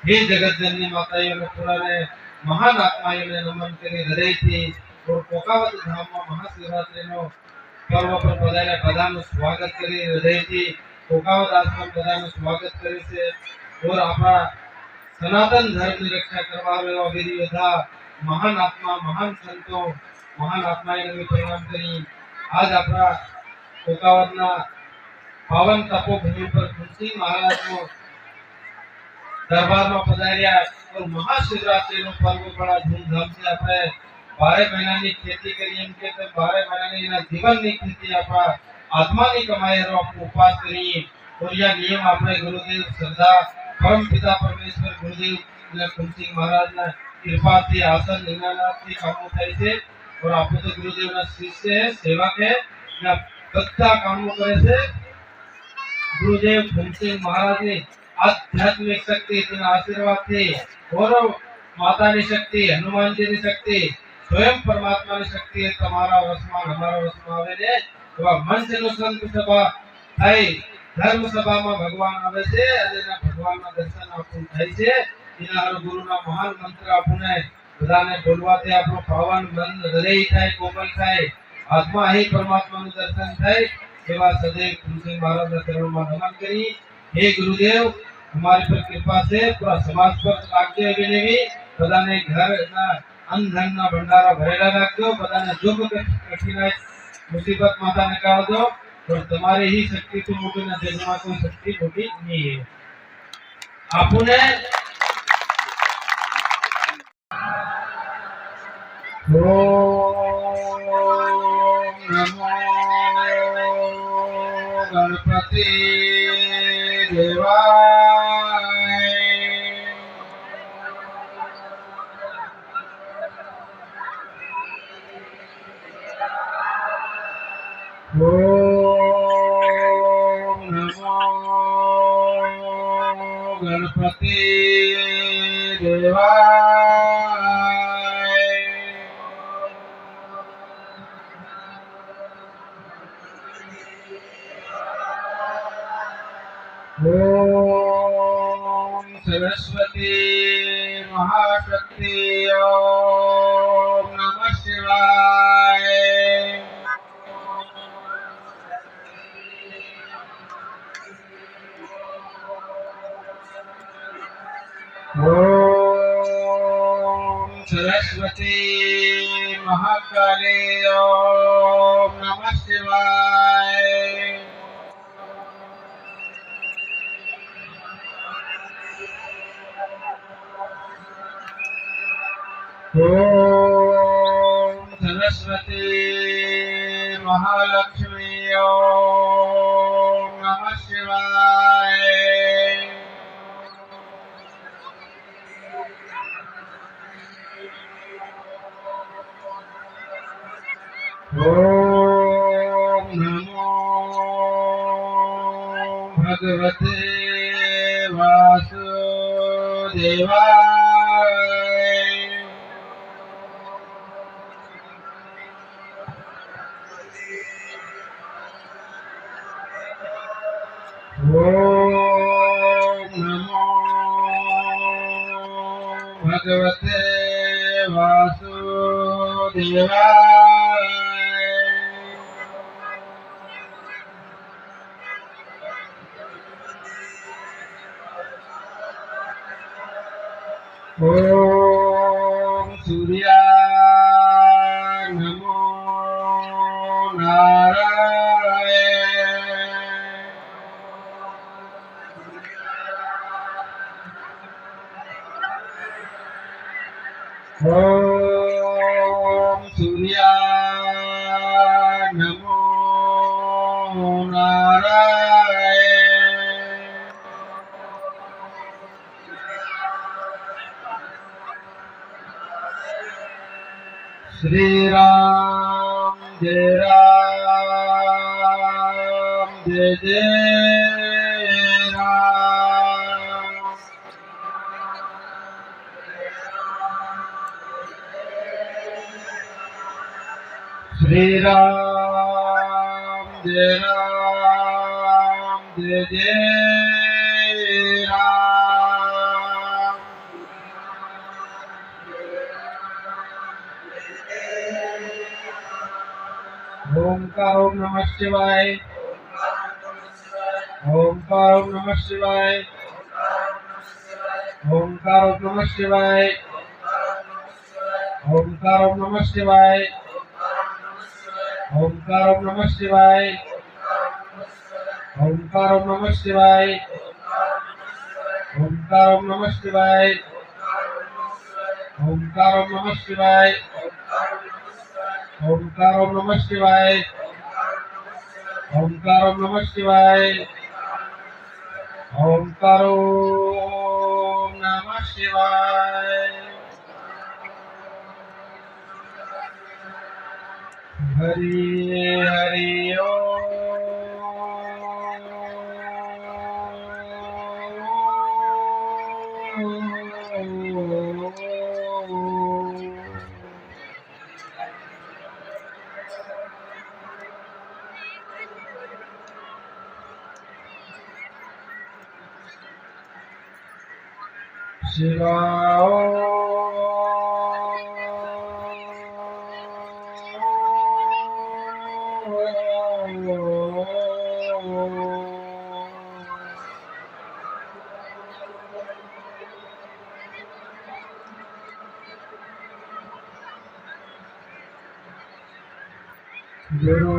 हे जगत जननी माताओं पुराने महान आत्माओं ने नमन करी हृदय थी और कोकावत धाम में महाशिवरात्रि नो पर्व पर बधाने बधानु स्वागत करी हृदय थी कोकावत आश्रम बधानु स्वागत करी से और आपा सनातन धर्म की रक्षा करवा रहे वीर योद्धा महान आत्मा महान संतों महान आत्माओं ने प्रणाम करी आज आपा कोकावत ना पावन तपोभूमि पर तुलसी महाराज नो दरबार में पधार्या और महाशिवरात्रि नो पर्व बड़ा धूमधाम से આપણે 12 મહિનાની ખેતી કરી એમ કે 12 મહિનાની એના જીવનની ખેતી આપા આત્માની કમાઈનો આપણે ઉપવાસ કરીએ और यह नियम આપણે गुरुदेव श्रद्धा परम पिता परमेश्वर गुरुदेव कुलसिंह महाराज ना कृपा थी आसन निनानाथ थी कामो થાય છે और આપણે તો ગુરુદેવના શિષ્ય છે સેવક છે ના બધા કામો કરે છે गुरुदेव कुलसिंह महाराज ने आध्यात्मिक शक्ति तेना आशीर्वाद थी गौरव माता की शक्ति हनुमान जी की शक्ति स्वयं परमात्मा की शक्ति है तुम्हारा वसमा हमारा वसमा आवे ने तो मंच नो संत सभा थाई धर्म सभा में भगवान आवे छे અને ના ભગવાન ના દર્શન આપું થાય છે એના હર ગુરુ ના મહાન મંત્ર આપુને બધાને બોલવાથી આપણો પાવન મન હૃદય થાય કોમલ થાય આત્મા ही परमात्मा નું દર્શન થાય એવા સदैव कुलसिंह महाराज ના ચરણોમાં નમન કરી हे गुरुदेव हमारे पर कृपा से पूरा समाज पर राज्य विनवी बधाने घर ना अन्न धन ना भंडारा भरेला राखो बधाने दुख कठिनाई मुसीबत माता ने काढ दो और तुम्हारी ही शक्ति तो मोटी ना जग में कोई शक्ति मोटी नहीं है आपने ओम नमो गणपति देवाय ओम नमो गणपति देवाय ओम सरस्वती महाशक्ति ओम नमः शिवाय ओम सरस्वती महाकाली ओम नमः शिवाय ओम सरस्वती महालक्ष्मी ओम नमः शिवाय ओम नमो भगवते वासुदेवाय ओम नमो भगवते वासुदेवाय ओम सूर्याय नमो नारायण ओम सूर्याय नमो नारायण श्री राम जय राम जय जय राम श्री राम जय राम जय जय राम ओंकार ओम नमः शिवाय ओंकार ओम नमः शिवाय ओंकार ओम नमः शिवाय ओंकार ओम नमः शिवाय ओंकार ओम नमः शिवाय ओंकार ओम नमः शिवाय ओंकार ओम नमः शिवाय ओंकार ओम नमः शिवाय ओंकार ओम नमः शिवाय ओंकार ओम नमः शिवाय ओंकार ओम नमः शिवाय हरि हरि शिवा गुरु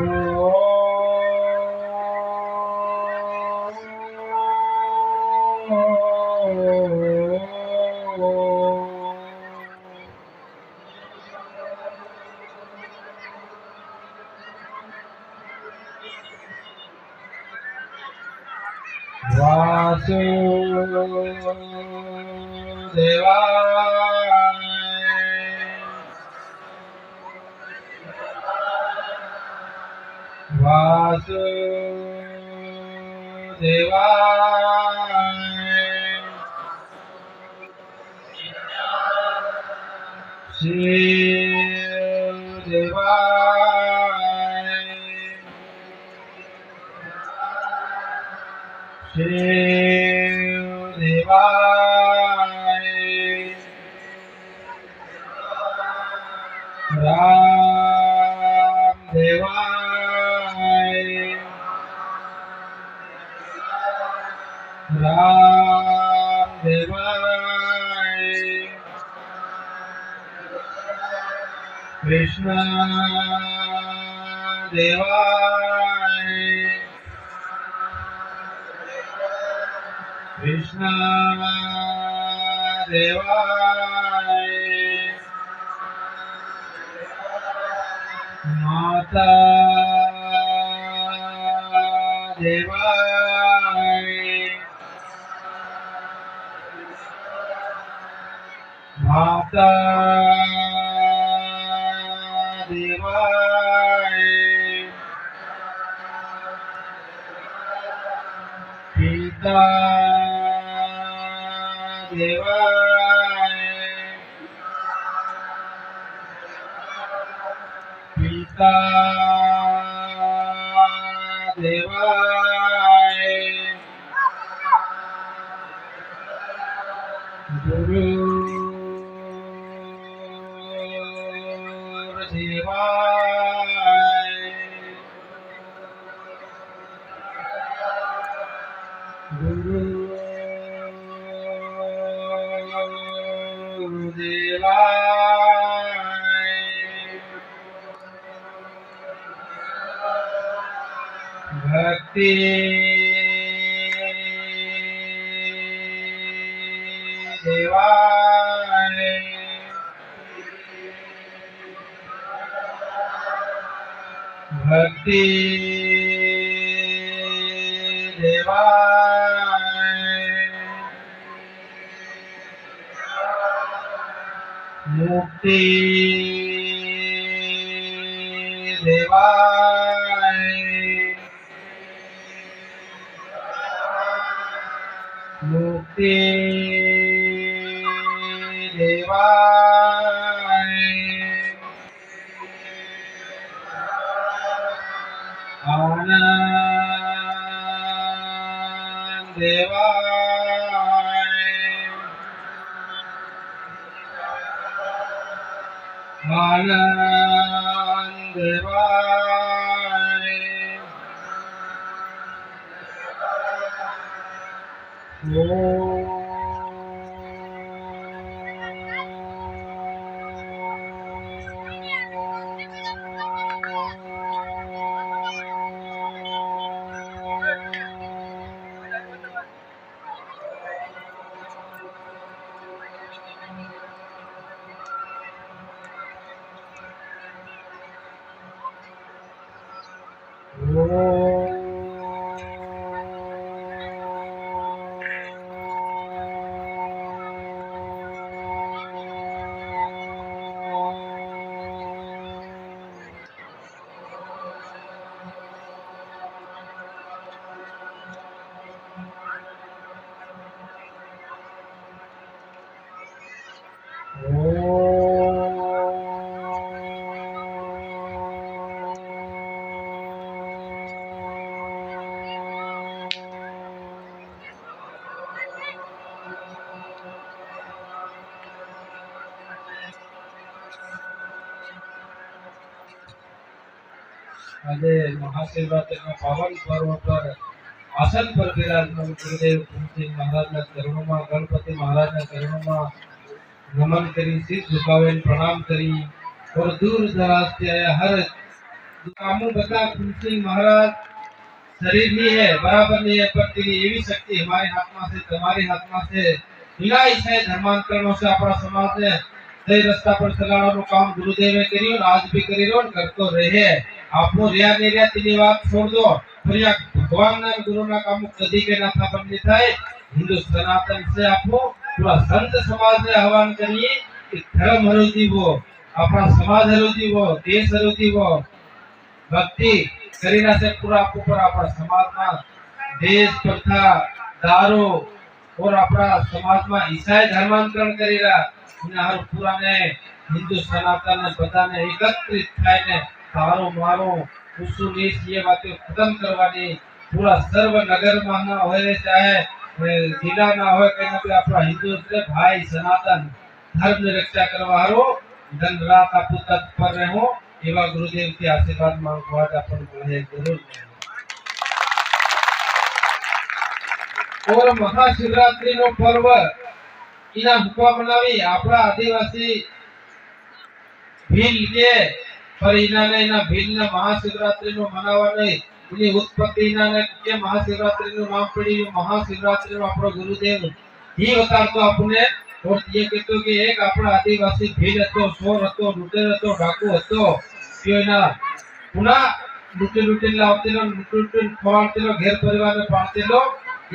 कृष्ण देवाय कृष्ण देवाय माता देवाय माता देवाय पिता देवाय पिता देवाय गुरु देवाय गुरु देवाय भक्ति देवाय भक्ति देवाय मुक्ति देवाय मुक्ति देवाय आनंद देवाय आनंद देवाय આજે મહાશિવરાત્રિનો પાવન પર્વ પર આસન પર બિરાજમાન ગુરુદેવ કુંવરસિંહ મહારાજના ચરણોમાં, ગણપતિ મહારાજના ચરણોમાં नमन करी, सिर झुकावे, प्रणाम करी और दूर दराज से आया हर कामों बता कुंवरसिंह महाराज शरीर नहीं है, बराबर नहीं है, पर तेरी एवी शक्ति हमारे हाथ में से, तुम्हारे हाथ में से बिना इच्छा धर्मांतरणों से अपना समाज ने सही रास्ता पर चलाना काम गुरुदेव करी और आज भी करी और करतो रहे। आपको रिया नहीं रिया तेरी बात छोड़ दो, पर या भगवान ने गुरु ना काम कदी के ना था बन था हिंदू सनातन से आपको पूरा संत समाज ने आह्वान करिए कि धर्म हरुदी वो, अपना समाज हरुदी वो, देश हरुदी वो, भक्ति करीना से पूरा आपको पर अपना समाज में देश प्रथा दारू और अपना समाज में ईसाई धर्मांतरण करेगा हर पूरा ने हिंदू सनातन ने बताने एकत्रित थाय ने तारो मारो उसु नीच ये बातें खत्म करवानी पूरा सर्व नगर में ना होए चाहे जिला ना हो कहीं पे अपना हिंदू से भाई सनातन धर्म की रक्षा करवारो दिन रात आप तत्पर रहो एवं गुरुदेव के आशीर्वाद मांगो आज अपन बोले जरूर। और महाशिवरात्रि नो पर्व इना हुक्म मनावी अपना आदिवासी भील के पर इना ने इना भील ने महाशिवरात्रि नो मनावा नहीं इनी उत्पत्ति ना ने के महाशिवरात्रि નું નામ પડ્યું महाशिवरात्रि નો આપણો ગુરુદેવ ही बतातो आपने और ये कहतो कि एक આપણા આદિવાસી ભીલ હતો સોર હતો લૂંટેર હતો ડાકુ હતો તેના પુના લૂંટી લાવતેલો લૂંટી ખવાડતેલો ઘેર પરિવારને પાળતેલો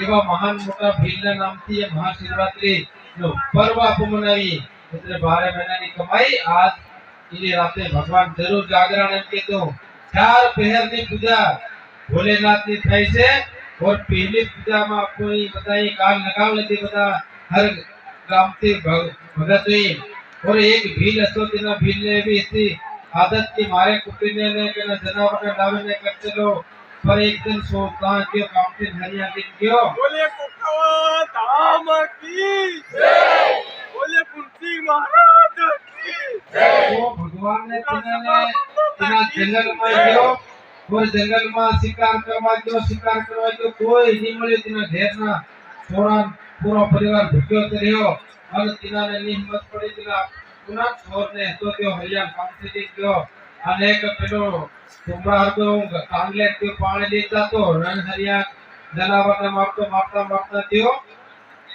એવા મહાન મોટા ભીલના નામથી એ મહાશિવરાત્રિ નો પર્વ આપણે મનાવી એટલે 12 મહિનાની કમાઈ आज इनी राते भगवान जरूर जागरण एम के तो 4 पहर की पूजा भोलेनाथ की थाई से और पहली पूजा में कोई बताई काल लगाव लेती बता हर गांव से भगत हुई और एक भील असो तेना भील ने भी इतनी आदत की मारे कुटने ने के ना जनावर ने लावे ने करते लो पर एक दिन सो कहां के काम से हरिया दिन क्यों बोले कुकवा धाम की जय बोले कुंती महाराज की जय वो भगवान ने तेना जंगल में गयो और जंगल में शिकार करवा दो कोई नहीं मिले तेना ढेर ना छोरा पूरा परिवार भूख्यो रह्यो और तेना ने हिम्मत पड़ी तेना पुना छोर ने तो त्यो हरिया काम से दिन गयो अनेक पेलो तुमरा तो कांगले के पानी लेता तो रण हरिया जनावर ने मारता त्यो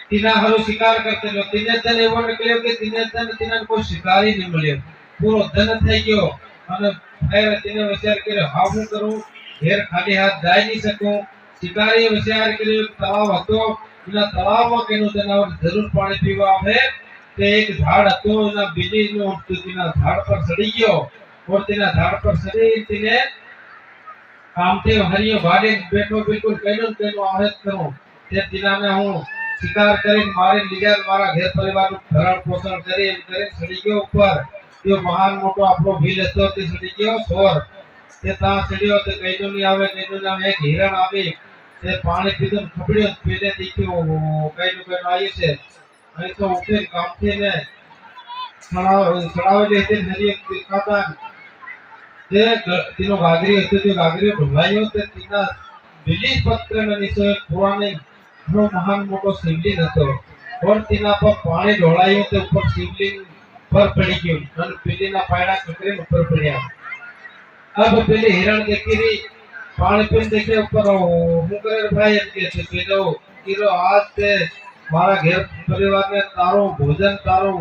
तीना हरो शिकार करते लो तीने दिन एवो निकल्यो के तीने दिन तीना को शिकारी नहीं मिल्यो पूरो धन થઈ ગયો અને ફેર तीने विचार કર્યો હા હું કરું ઘેર ખાલી હાથ જાય નહીં શકું શિકારીએ વિચાર કર્યો તળાવ હતો એના તળાવમાં કેનું જનાવર જરૂર પાણી પીવા આવે તે એક ઝાડ હતો એના બીજીનું ઉઠતું તેના ઝાડ પર ચડી ગયો और तेना झाड़ पर सड़ी तीने कामते हरियो भाड़े बैठो बिल्कुल केनो आहत करो ते तीना ने हूं शिकार करी मारे लिया मारा घर परिवार नु भरण पोषण करे सड़ी गयो ऊपर त्यो महान मोटो आपरो भील હતો તે સડી ગયો સોર તે તા સડ્યો તે કઈનો ની આવે કઈનો ના એક હિરણ આવે તે પાણી પીધું ખબડ્યો પેલે દીખ્યો કઈનો આવી છે અહીં તો ઉઠે કામથી ને સડાવેલી હતી નદી ખાતા તે તેનો ગાગરી હતો તે ગાગરી ઢોલાયો તે તેના બિલી પત્રના નીચે પુરાને ઘણો મહાન મોટો શિવલિંગ હતો और તેના પર પાણી ઢોળાયું તે ઉપર શિવલિંગ पर पड़ी क्यों मन पीली ना पायड़ा ककरे ऊपर पड़िया अब पहले हिरण देखी री पानी पीन देखे ऊपर हूं करे भाई के से पीलो किलो आज से मारा घर परिवार में तारो भोजन तारो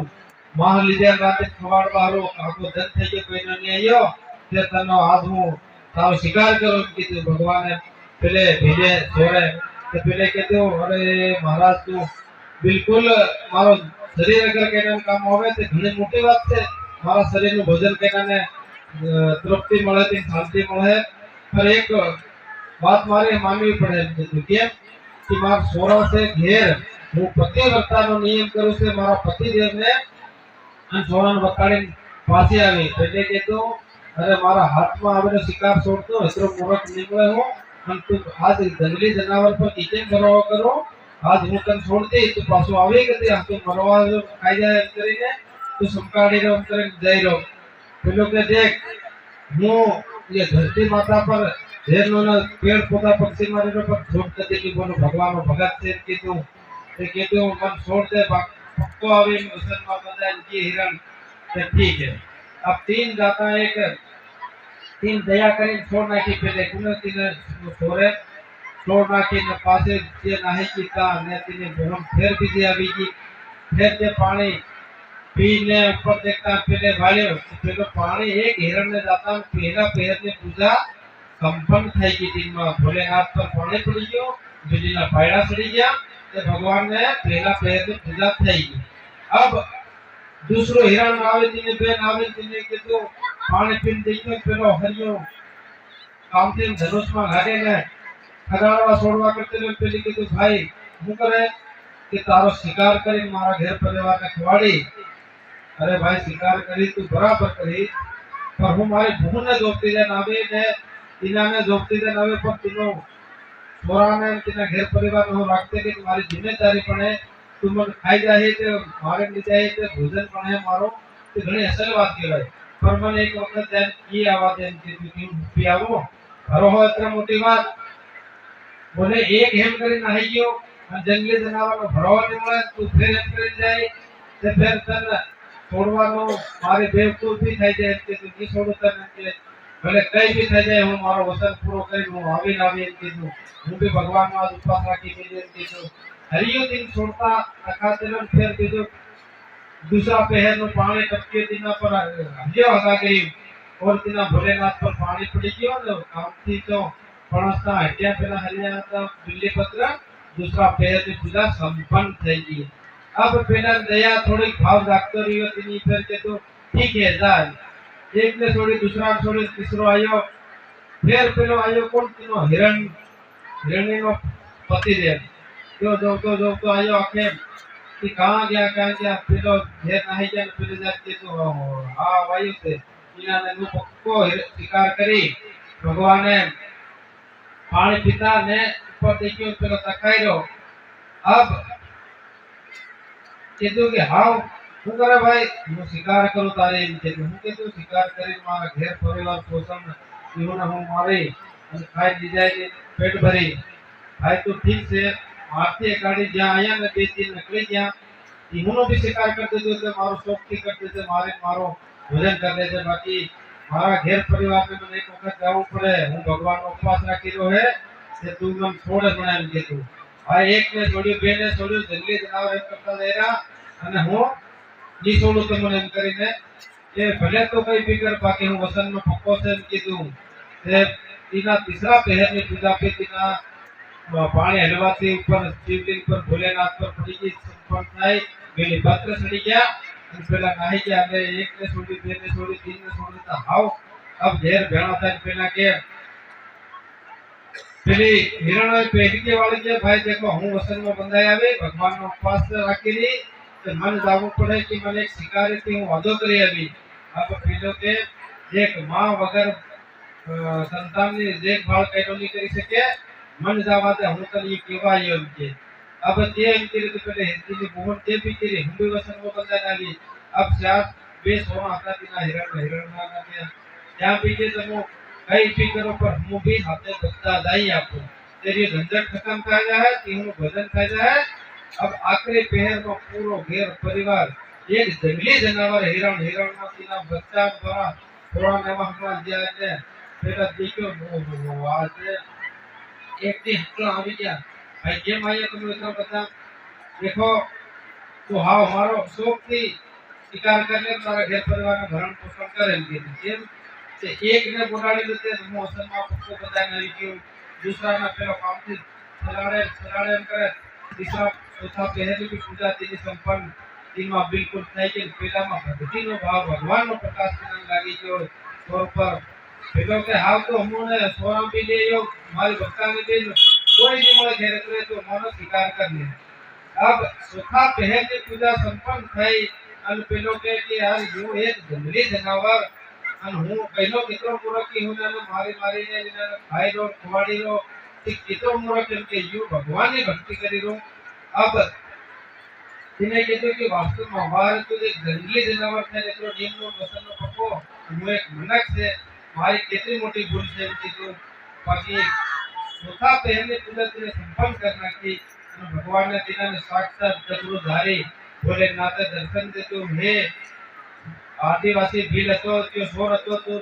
माह लीजा रात खवाड़ बारो काको धन थे के कोई नहीं आयो ते तनो आज हूं तारो शिकार करो कि तो भगवान ने पहले भेजे छोरे ते पहले कहते हो अरे महाराज तू बिल्कुल मारो शरीर अगर केना काम होवे तो घणी मोटी बात है मारा शरीर नु भोजन केना ने तृप्ति મળે થી શાંતિ મળે पर एक बात मारे मानवी पड़े तो केम कि मार सोरा से घेर वो पतिव्रता नो नियम करू से मारा पति देव ने અને સોનાને વકાડીને પાછી આવી એટલે કીધું અરે મારા હાથમાં આવેલો શિકાર છોડતો એટલો મૂર્ખ નીકળે હું અને તું આજ જંગલી જનાવર પર કિચન કરવા કરો આજ હું તને છોડતી તું પાછું આવી ગઈ આમ તું મરવા ખાઈ જાય એમ કરીને તું સંકાળી રહ્યો એમ કરીને જઈ રહ્યો પેલો કે દેખ હું ये धरती माता पर ढेर लोग पेड़ पौधा पक्षी मारे पर छोड़ के देखी बोलो भगवान भगत से कीधु ते कीधु मन छोड़ दे पक्को आवे मुसलमान बंदा की हिरण ते ठीक है अब तीन जाता एक तीन दया કરીને છોડ નાખી પેલે કુદરતીને છોડે છોડ નાખીને પાસે જે નાહી કીતા ને તેને ગરમ ફેર બીજી આવી ગઈ ફેર તે પાણી पीने ऊपर देखता पहले भाले पेलो पानी एक हिरण ने जाता पहला पहर ने पूजा संपन्न થઈ ગઈ દિનમાં ભોલેનાથ પર પાણી પડી ગયો बिजलीના પાયડા પડી ગયા તે ભગવાન ને પહેલા પહર ની પૂજા થઈ ગઈ अब दूसरो हिरण આવે તેને બેન આવે તેને કીધું પાણી પીને દેખ્યો પેલો હરિયો કામથી ધનુષમાં લાગે ને ખગાડવા છોડવા કરતે પેલી કીધું ભાઈ હું કરે કે તારો શિકાર કરીને મારા ઘર પરિવારને ખવાડી अरे भाई शिकार करी तू बराबर करी पर हूँ मारी भून ने जोपती दे नावे ने तीना ने जोपती दे नावे पर तीनों छोरा ने तीना घर परिवार में रखते कि तुम्हारी जिम्मेदारी पड़े तुम खाई जाए तो मारे ले जाए तो भोजन पड़े मारो तो घणी असल बात कहेवाय पर मैंने एक वक्त जान की आवाज एम के क्यों पियावो घरो हो इतना मोटी बात बोले एक हेम करी नहीं गयो जंगली जनावर नो भरवा नहीं મળે તું ફેર એમ કરી જાય તે ફેર તને છોડવાનો મારી બેવકૂફી થઈ જાય કે તું ની છોડું તને કે ભલે કઈ બી થઈ જાય હું મારો વચન પૂરો કરીને હું આવી એમ કીધું હું બી ભગવાનનો આજ ઉપવાસ રાખી મેં એમ કીધું હરિયો દિન છોડતા આખા તેલન ફેર કીધું दूसरा पहर નું પાણી ટપકે દીના પર હરિયો હગા ગઈ और तीना भोलेनाथ पर पानी पड़ी गयो ने कामथी तो पणसना हट्या पेला हरिया तो बिल्ली पत्र दूसरा पहर की पूजा संपन्न થઈ ગઈ अब पेला दया थोड़ी भाव जागतो रहियो तीनी फिर के तो ठीक है जा एक ने छोड़ी दूसरा छोड़ी तीसरो आयो फिर पेलो आयो कोण तीनो हिरणी नो पति देव जो आयो आके कि कहां गया पेलो घेर नहीं गया पेले जाके तो हां वायु से इना ने नु पक्को शिकार करी भगवान ने पानी पीता ने ऊपर देखियो पेलो तकाई रो अब કીધું કે હાવ હું કરે ભાઈ હું શિકાર કરું તારે એમ કીધું હું કીધું શિકાર કરીને મારા ઘેર પરિવાર પોષણ જીવન હું મારી અને ખાઈ લીધાય પેટ ભરી ભાઈ તો ઠીક છે મારથી ગાડી જ્યાં આયા ને બે तीन નીકળી ગયા ઈમનો भी શિકાર કરી દેજો તો મારો શોખથી કરી દેજો મારે મારો ભોજન કરી દેજો બાકી મારા ઘેર પરિવારને મને એક વખત જવું પડે હું ભગવાનનો ઉપવાસ રાખી રહ્યો હે તે તું મને છોડ મને એમ કીધું भाई एक ने छोड़ियो बे ने छोड़ियो जंगली जनावर एम करता रहेगा અને હું ની છોડું તો મને એમ કરીને કે ભલે તો કઈ ફિકર બાકી હું વસન નો પક્કો છે એમ કીધું તે तीना तीसरा पहर ની પૂજા पे तीना पानी हलवाથી ઉપર શિવલિંગ પર ભોલેનાથ પર પડી ગઈ સંપન્ન થાય પેલી પત્ર સડી ગયા અને પેલા નાહી ગયા અને એક ને છોડી બે ને છોડી तीन ने છોડી તો હાવ अब ढेर भेड़ा था पेला के પેલી હિરણ પેઢી કે વાળી કે ભાઈ देखो હું વસન માં બંધાઈ આવી ભગવાન નો ઉપવાસ રાખી લી તો મન જાવું પડે કે મને એક શિકારી થી હું વાદો કરી આવી अब પેલો કે એક માં વગર સંતાન ની દેખભાળ કઈનો ની કરી શકે મન જાવા દે હું તને કેવા આવ્યો એમ કે अब તે એમ કરી તો પેલે હિન્દી ની મોહન તે બી કરી હું બી વસન માં બંધાઈ આવી अब ચાર બે સોના હતા તેના હિરણ ના ત્યાં બી કે તમે कई भी करो पर हूं भी हाथे बता दाई आपको तेरी झंझट खत्म कर जाए कि हूं भजन कर जाए अब आखिरी पहर में पूरो घेर परिवार एक जंगली जानवर हिरण में तीना बच्चा बड़ा थोड़ा ने महमान दिया ने फिर देखो आज एक दिन हकला आ गया भाई के माये तुम इतना बता देखो तो हां हमारो शौक थी शिकार करने तारा घर परिवार में भरण पोषण करे के ते एक ने बोलाड़ी लेते मौसम में पक्को बताए नहीं कि दूसरा ना पेलो काम थी सलाड़े करे तीसरा चौथा पहले की पूजा तेरी संपन्न तीन में बिल्कुल नहीं कि पहला में भक्ति नो भाव भगवान नो प्रकाश करने लगी जो तौर पर पेलो के हाव तो हमने सोरा भी ले यो हमारी भक्ता ने भी कोई भी मोले घेरे करे तो मनो स्वीकार कर ले अब चौथा पहले की पूजा संपन्न થઈ અને પેલો કે યાર હું એક જંગલી જનાવર અને હું પહેલો કેટલો મૂર્ખ કે હું એને મારીને એને ખાઈ લો ખવાડી લો તે કેટલો મૂર્ખ એમ કે યુ ભગવાનની ભક્તિ કરી લો અબ તેને કીધું કે વાસ્તવમાં અમારે તો એક જંગલી જનાવર છે એટલો નિયમનો વસનનો પપ્પો હું એક મનક છે મારી કેટલી મોટી ભૂલ છે એમ કીધું બાકી ચોથા પહેરની કુદરતને સંપન્ન કરી નાખી અને ભગવાનને દિનાને સાક્ષાત ચતુર્ધારી ભોલેનાથે દર્શન દીધું હે આદિવાસી ભીલ હતો કે સોર હતો તો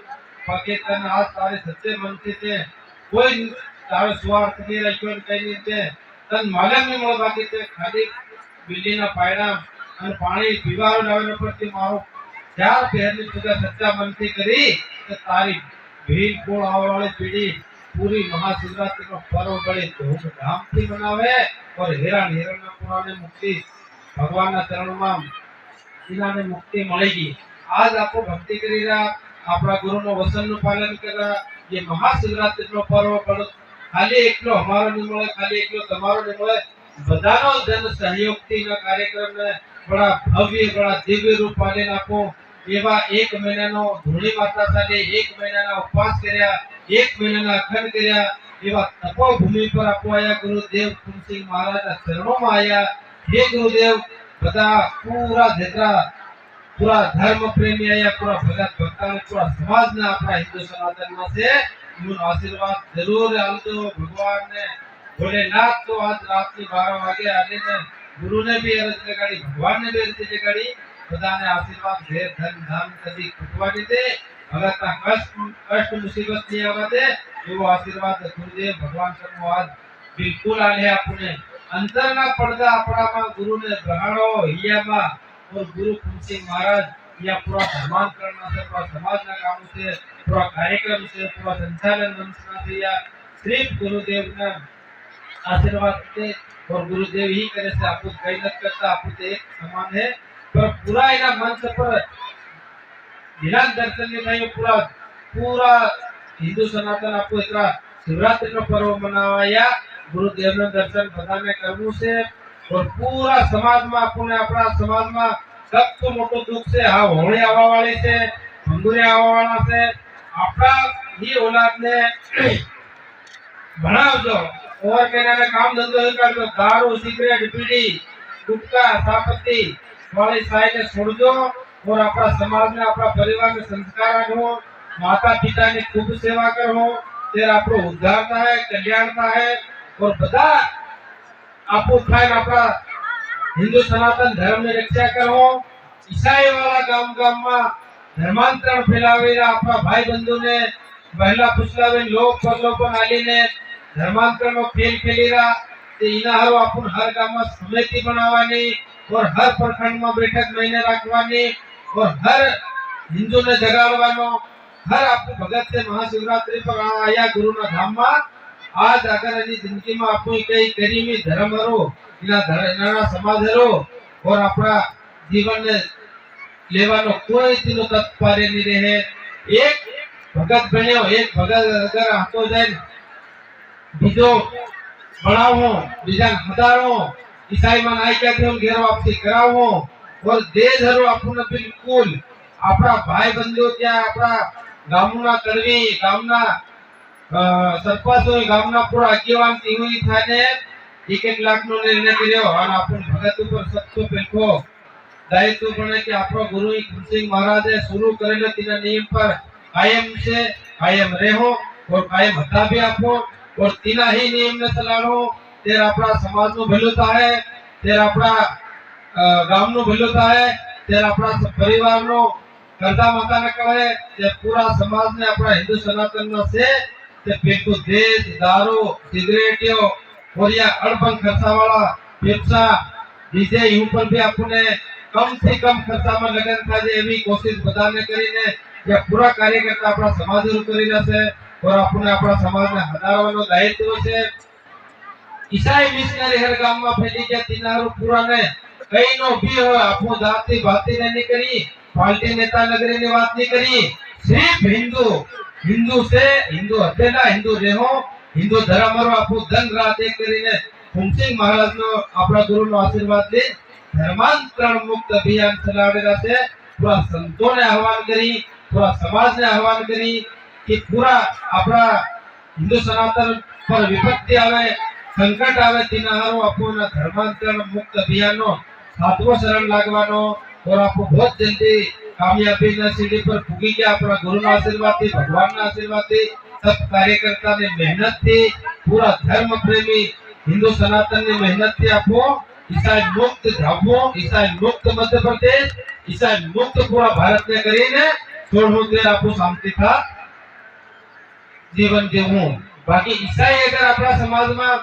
પાકિસ્તાન આ તારે સચ્ચે મનથી છે કોઈ તારો સ્વાર્થ નહીં રાખ્યો કઈ નહીં છે તન માલમ ની મોં બાકી છે ખાલી બિલ્ડીના પાયડા અને પાણી પીવાનો લાવેલો પરથી મારો ચાર પહેરની પૂજા સચ્ચા મનથી કરી તો તારી ભીલ કોળ આવવાળી પીડી पूरी महाशिवरात्रि का पर्व बड़े धूमधाम से मनावे और हिरण पुराने मुक्ति भगवान ना चरण में इन्होंने मुक्ति मिलेगी। आज आपको भक्ति करी रहा अपना गुरु नो वचन नु पालन कर रहा ये महाशिवरात्रि नो पर्व बड़ो खाली एकलो हमारो नहीं मिले खाली एकलो तुम्हारो नहीं मिले बधानो जन सहयोग थी ना कार्यक्रम ने बड़ा भव्य बड़ा दिव्य रूप पाले नाखो एवा एक महीना नो धूणी माता साथे एक महीना ना उपवास कर्या एक महीना अखंड कर्या एवा तपोभूमि पर आपो आया गुरुदेव तुलसी महाराज चरणों में आया हे गुरुदेव बता पूरा जेतरा पूरा धर्म प्रेमी आया पूरा भगत भक्ता पूरा समाज ने अपना हिंदू सनातन में से उन आशीर्वाद जरूर आलतो भगवान ने भोलेनाथ तो आज रात की 12 वागे आने ने गुरु ने भी अर्ज लगाड़ी भगवान ने भी अर्ज लगाड़ी बधाने आशीर्वाद दे धन धाम कभी खुटवानी दे भगत ना कष्ट मुसीबत नहीं आवा दे वो आशीर्वाद गुरुदेव भगवान सरनो आज बिल्कुल आले आपने अंतर ना पड़दा अपना में गुरु ने ग्रहणो हिया में और गुरु तुलसी महाराज या पूरा धर्मान करना से पूरा समाज ना काम से पूरा कार्यक्रम से पूरा संचालन मंचना से या सिर्फ गुरुदेव ने आशीर्वाद दे और गुरुदेव ही करे से आपको कई न करता आपको एक समान है पर पूरा इना मंच पर दिनांक दर्शन में नहीं पूरा पूरा हिंदू सनातन आपको इतना शिवरात्रि का पर्व मनावाया गुरुदेव ने दर्शन बधाने करवू से और पूरा समाज में अपने अपना समाज में सबसे मोटो दुख से हाँ होली आवा वाली से भंगुरे आवा वाला से अपना ही औलाद ने बनावजो और कहने काम धंधो ही कर दो दारू सिगरेट बीड़ी गुटखा सापत्ती वाली साई ने छोड़ दो और अपना समाज में अपना परिवार में संस्कार आनो माता पिता ने खूब सेवा करो तेरा आपको उद्धारता है कल्याणता है और बता आपको खाए अपना हिंदू सनातन धर्म में रक्षा करो ईसाई वाला गांव गांव में धर्मांतरण फैलावेला अपना भाई बंधु ने महिला पुछलावे लोग परलोकन आली ने धर्मांतरण में फेल फेलीरा ते इना हारो अपन हर गांव में समिति बनावानी और हर प्रखंड में बैठक महीने रखवानी और हर हिंदू ने जगाड़वानो हर आपको भगत से महाशिवरात्रि पर आया गुरु ना धाम में आज अगर एनी जिंदगी में आपको कई करीमी धर्म हरो इना समाज हरो और अपना जीवन ने लेवानो कोई दिनो तत्पर्य नहीं रहे एक भगत बन्यो एक भगत अगर हाथो जाए बीजो बढ़ावो बीजा हदारो ईसाई मन आई क्या थे घेर वापसी करावो और देश हरो अपन बिल्कुल अपना भाई बंधु क्या अपना गामना करवी गामना सरपंच होय गामना पूरा આગેવાન ટીવી થાને 1 લાખ નો નિર્ણય કર્યો અને આપણ ભગત ઉપર સત્તો પેખો दायित्व बने कि आपको गुरु सिंह महाराज ने शुरू करेलो तीना नियम पर कायम से कायम रहो और कायम हटा भी आपो और तीना ही नियम ने चलानो तेरा अपना समाज नो भलोता है तेरा अपना गांव नो भलोता है तेरा अपना परिवार नो करता माता ने कहे ते पूरा समाज ने अपना हिंदू सनातन नो से ते पेटो देश दारू सिगरेटियो और या अड़पन खर्चा वाला व्यवसा डीजे यूं पर भी अपने कम से कम खर्चा में लगन था जे एवी कोशिश बधाने करीने या पूरा कार्यकर्ता अपना समाज रू करी जसे और अपने अपना समाज ने हजारवानो दायित्व छे ईसाई मिशनरी हर गाम में फैली गया तीनारो पूरा ने कई नो भी हो आपो जाति बाती ने नहीं करी पार्टी नेता नगरी ने बात नहीं करी सिर्फ हिंदू हिंदू से हिंदू हतेला हिंदू रेहो हिंदू धर्म रो आपो धन रात एक करीने सिंह महाराज नो अपना गुरु नो आशीर्वाद ले ધર્માંતરણ મુક્ત અભિયાન ચલાવેલા છે। પૂરા સંતોને આહવાન કરી, પૂરા સમાજને આહવાન કરી કે પૂરા આપણા હિન્દુ સનાતન પર વિપત્તિ આવે, સંकट આવે તેના હારું આપણો ધર્માંતરણ મુક્ત અભિયાનનો 7મો ચરણ લાગવાનો और आपको बहुत जल्दी कामयाबी ना सीढ़ी पर पुगी के अपना गुरु ना आशीर्वाद थी, भगवान ना आशीर्वाद थी, सब कार्यकर्ता ने मेहनत थी, पूरा धर्म प्रेमी हिंदू सनातन ने मेहनत थी। आपको ईसाई मुक्त झाबो, ईसाई मुक्त मध्य प्रदेश, ईसाई मुक्त पूरा भारत ने करीने छोड़ो देर आपको शांति था जीवन जीवू। बाकी ईसाई अगर अपना समाज में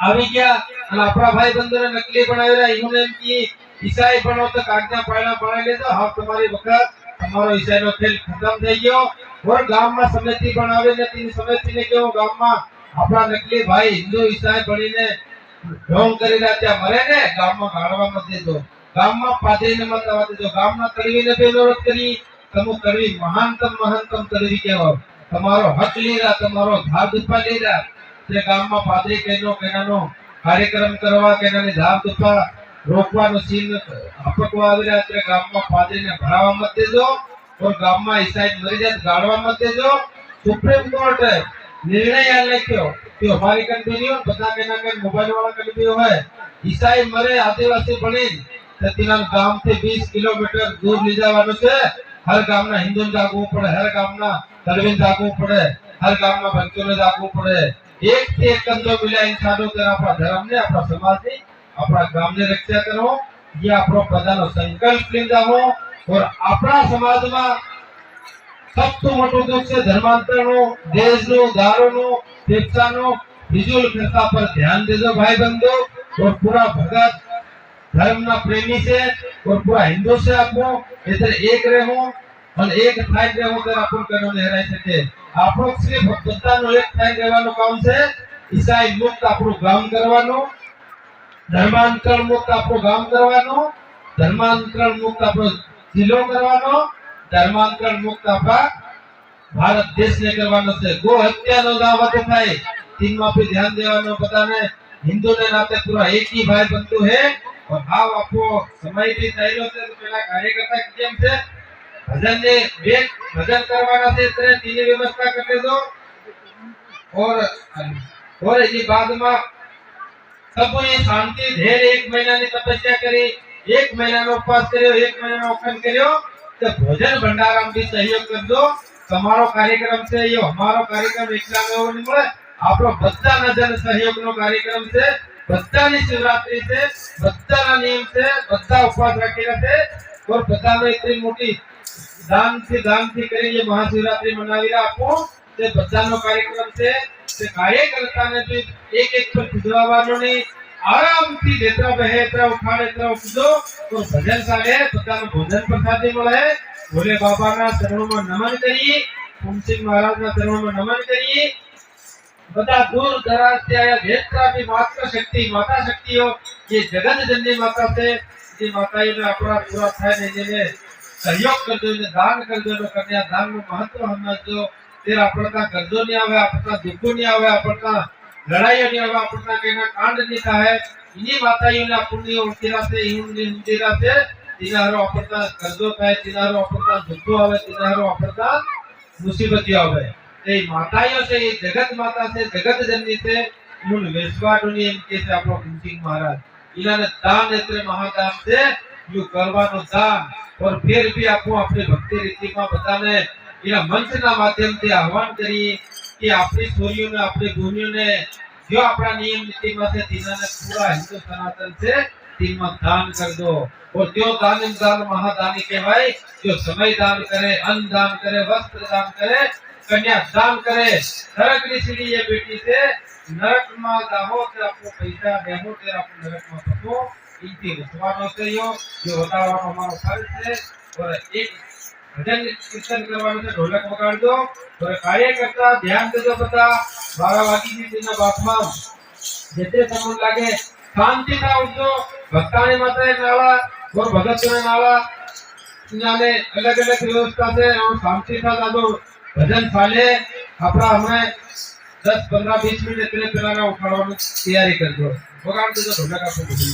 આવી ગયા અને આપણા ભાઈ બંધોને નકલી બનાવેલા એમને એમ કે ઈસાઈ બનો તો કાગના પાયણા બનાવી લેજો, હા તમારી વખત તમારો ઈસાઈનો ખેલ ખતમ થઈ ગયો। और ગામમાં સમિતિ બનાવીને તેની સમિતિને કેવો ગામમાં આપણા નકલી ભાઈ હિન્દુ ઈસાઈ બનીને ઢોંગ કરી રહ્યા ત્યાં મરે ને ગામમાં ગાળવા મત દેજો, ગામમાં પાદરીને મત આવવા દેજો, ગામના તળવીને બેનોરત કરી તમો તળવી મહાનતમ તળવી કહેવાય, તમારો હક લીધા, તમારો ધાર દુપા લીધા તે ગામમાં પાદરી કેનાનો કાર્યક્રમ કરવા કેનાની ધાર દુપા રોકવાનો સીન આપકવા આવી રહ્યા તે ગામમાં પાદરીને ભરાવા મત દેજો और ગામમાં ઈસાઈ મરી જાય ગાળવા મત દેજો। સુપ્રીમ કોર્ટ निर्णय आ लेख्यो कि हमारी कंटिन्यू बता केना के मोबाइल वाला कंटिन्यू है ईसाई मरे आदिवासी बनी तो तीन गाम से 20 किलोमीटर दूर ले जावानो छे। हर गामना हिंदू जागવું પડે, हर गामना तलवीन जागવું પડે, हर गामना भक्तोने जागવું પડે। एक से एक कंधो मिला इंसानो कर अपना धर्म ने, अपना समाज ने, अपना गाम ने रक्षा करो, ये अपनो प्रधानो संकल्प लेंदावो। और अपना समाज में सबसे मोटो दुख से धर्मांतरणो, देशनो, दारूनो, फेफसानो, फिजूल खर्चा पर ध्यान देजो भाई बंधु। और पूरा भगत धर्मना प्रेमी से और पूरा हिंदू से आपको इधर एक रहो और एक थाई रहो तो अपन कनो लहराई सके। आपनो सिर्फ बधानो एक थाई रहवानो काम से ईसाई मुक्त आपनो गाम करवानो, धर्मांतरण मुक्त आपनो गाम करवानो, धर्मांतरण मुक्त आपनो जिलो करवानो, धर्मांतरण मुक्त आपा भारत देश ने करवानो से। गो हत्या नो दावत थाय तीन में पे ध्यान देवानो, बताने हिंदू ने नाते पूरा एक ही भाई बंधु है। और भाव आपको समय भी चाहिए से तो पहला कार्यकर्ता केम से भजन ने भजन करवाना से तरह तीन व्यवस्था कर दे दो। और ये बाद में सब ये शांति धैर्य 1 महीना की तपस्या करी, 1 महीना नो उपवास करियो, 1 महीना नो औखण करियो तो भोजन भंडारा में भी सहयोग कर दो। તમારો કાર્યક્રમ છે ये हमारो कार्यक्रम એકલા में नहीं મળે, આપણો બધાના જન સહયોગનો કાર્યક્રમ છે, બધાની શિવરાત્રી છે, બધાના નિયમ છે, બધા ઉપવાસ રાખેલા છે। और બધાને એટલી મોટી દાનથી કરી ये महाशिवरात्रि મનાવીરા આપો તે બધાનો કાર્યક્રમ છે। તે કાર્યકર્તાને भी એક પર ખીજવાવાનો નહીં, આરામથી લેતા બહે એતરા ઉઠાડે એતરા ઉઠજો। और ભજન સાલે બધાનો ભોજન પ્રસાદી મળે। भोले बाबा ना चरणों में नमन करिए, फूमसिंह महाराज ना चरणों में नमन करिए। बता दूर दराज से आया जेत्रा भी माता शक्ति हो, ये जगत जननी माता से ये माताएं ने अपना पूरा थाय ने सहयोग कर दो, दान कर दो। कन्या दान में महत्व समझो, तेरा अपना कर्जो नहीं आवे, अपना दुखो नहीं आवे, अपना लड़ाई नहीं आवे, अपना कहना कांड नहीं है। इन्हीं माताओं ने पुण्य उठीरा से हिंदीरा से तीनारो अपरता कर्जो थाय, तीनारो अपरता दुखो आवे, तीनारो अपरता मुसीबती आवे। ए माताओं से ये जगत माता से जगत जननी से मूल विश्वासुनी एम के से आपो फूमसिंह महाराज इन्होंने दान इतने महादान से यू करवानो दान। और फिर भी आपको अपने भक्ति रीति में बताने इना मंच ना माध्यम से आह्वान करिए कि अपनी छोरियों ने, अपने भूमियों ने जो अपना नियम नीति में से तीनाने पूरा हिंदू सनातन से तीन में दान कर दो। और जो दान महादानी कहवाय, जो समय दान करे, अन्न दान करे, वस्त्र दान करे, कन्या दान करे। नरक की सीढ़ी ये बेटी से नरक में दाहो से आपको पैसा देहो ते आपको नरक में फसो, इनकी विश्वासों से यो जो बतावा हमारा फर्ज है। और एक भजन कीर्तन करवाने से ढोलक बगाड़ दो। और कार्यकर्ता ध्यान दे दो, बता 12 वागी की दिन बात में जितने समय लागे शांति था उठो। भक्तानी माताएं नाला और भगतों नाला इन्होंने अलग अलग व्यवस्था से और शांति था दादो भजन साले अपना हमें 10-15-20 मिनट इतने पहला उठाने तैयारी कर दो। भगवान तो ढोलक आपको भजन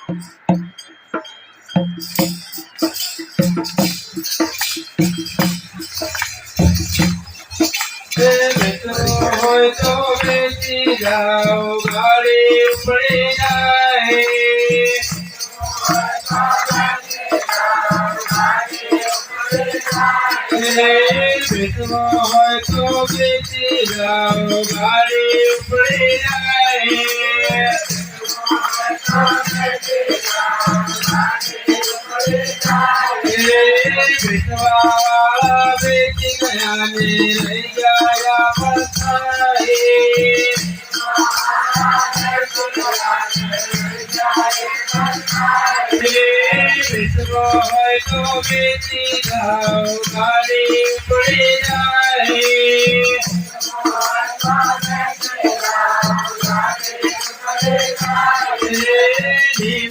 હોય તો બેસી જાઓ ગાડી ઉપડી જાય બેસવો હોય તો બેસી જાઓ ગાડી ઉપડી જાય બેસવાવાળા બેસી ગયા ને લઈ ગયા પથારી બેસવો હોય તો બેસી જાઓ ગાડી ઉપડી જાય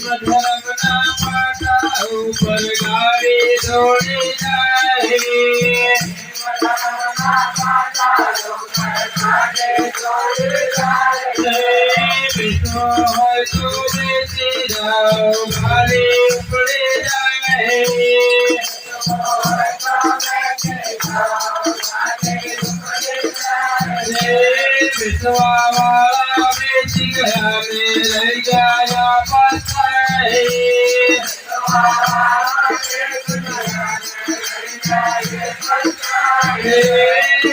ધર્મના પાટા ઉપર ગાડી દોડી જાય બેસવો હોય તો બેસી જાઓ ગાડી ઉપડી જાય બેસવાવાળા બેસી ગયા ને લઈ ગયા પથારી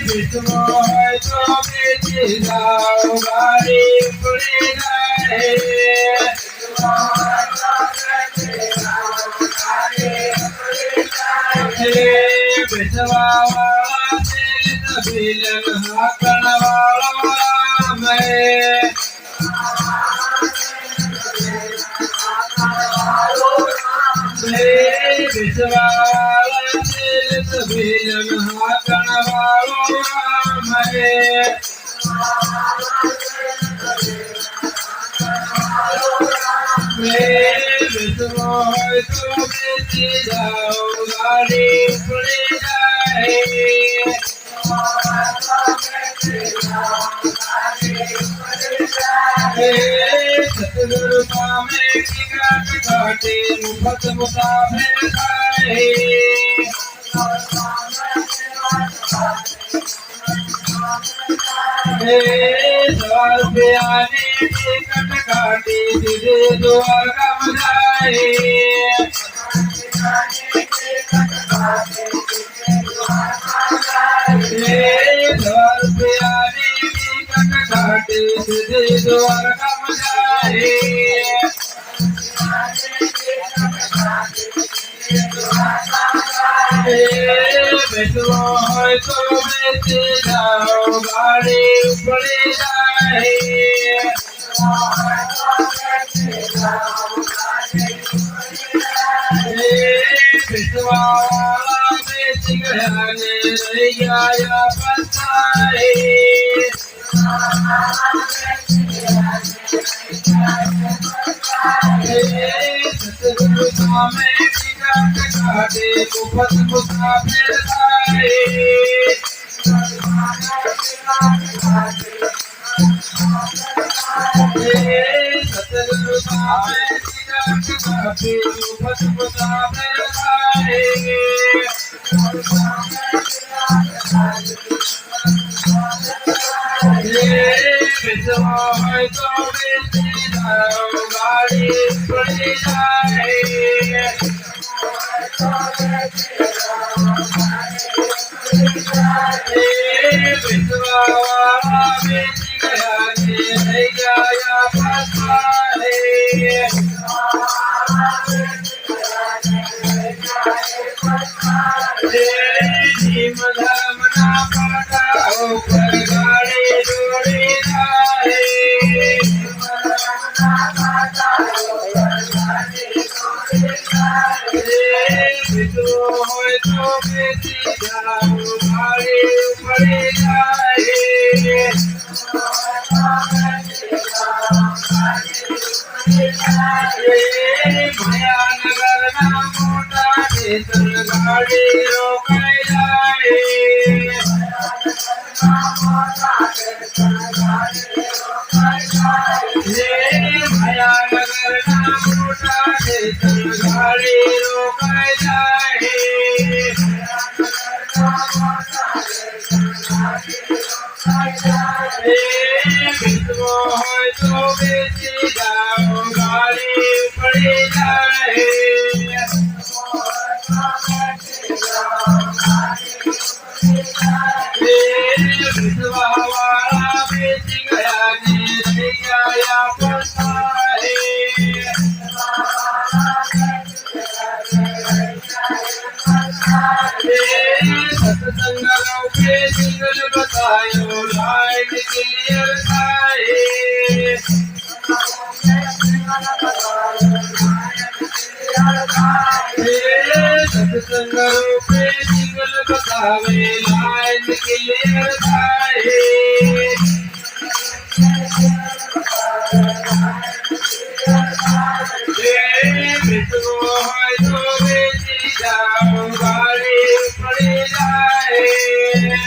બેસવો હોય તો બેસી જાઓ ગાડી ઉપડી જાય બેસવાવાળા બિલન હાકણવાળો રામે બેસવાવાળા બિલન હાકણવાળો રામે બેસવો હોય તો બેસી જાઓ ગાડી ઉપડી જાય સતગુરુ સ્વામે ટીકાટ ઘાટે મુફત મુસાફિર થાય સવાર પ્યાની ટીકટ ઘાટે સીધે દ્વારકા જાય સવાર પ્યાની ટીકટ ઘાટે સીધે દ્વારકા જાય બેસવો હોય તો બેસી જાઓ ગાડી ઉપડી જાય બેસવાવાળા બેસી ગયા ને લઈ ગયા પથારી સતગુરુ સ્વામે ટીકાટ ઘાટે મુફત મુસાફિર થાય સતગુરુ સ્વામે ટીકાટ ઘાટે મુફત મુસાફિર થાય બેસવો હોય તો બેસી જાઓ ગાડી ઉપડી જાય બેસવાવાળા બેસી ગયા ને લઈ ગયા પથારી ધર્મના પાટા ઉપર ગાડી દોડી જાય બેસવો હોય તો બેસી જાઓ ગાડી ઉપડી જાય ભયાનગરના મોટા ખેતર ગાડી રોકાઈ જાય ભયાનગરના મોટા ગાડી રોકાઈ જાય મિત્વો હોય તો બેસી જાઓ ગાડી પડી જાય વિધવાવાળા બેસી ગયા ને થઈ ગયા પસારે સત્સંગ રૂપે સિંગલ બતાયો લાઈટ ક્લિયર થાય સત્સંગ રૂપે સિંગલ બતાવે લાઈટ ક્લિયર થાય મિત્રો હોય તો બેસી જાઓ ગાડી પડી જાય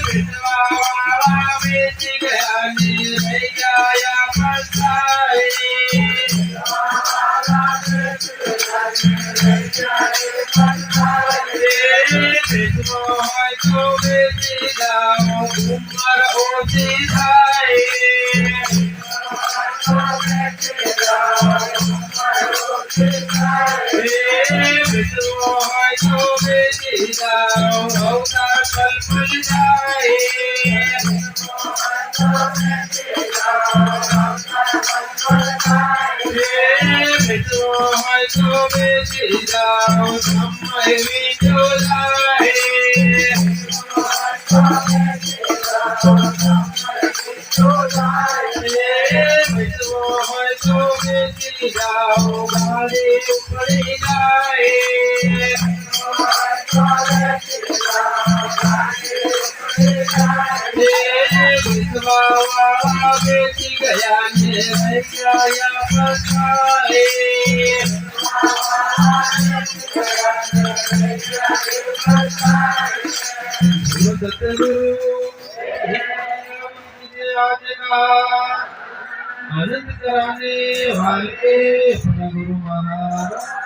વિધવાવાળા બેસી ગયા ને થઈ ગયા પછાઈ વિધવો હોય તો બેસી જાઓ ઉંમર ઓછી થાય વિધવો હોય તો બેસી જાઓ અવતાર કલ્પી જાય વિધવો હોય તો બેસી જાઓ સમય વીતો જાય વિધવો હોય તો બેસી જાઓ ગાડી પડી જાય વિધવાવાળા બેસી ગયા ને થઈ ગયા પછાઈ સતગુરુ आज का आनंद कराने वाले गुरु महाराज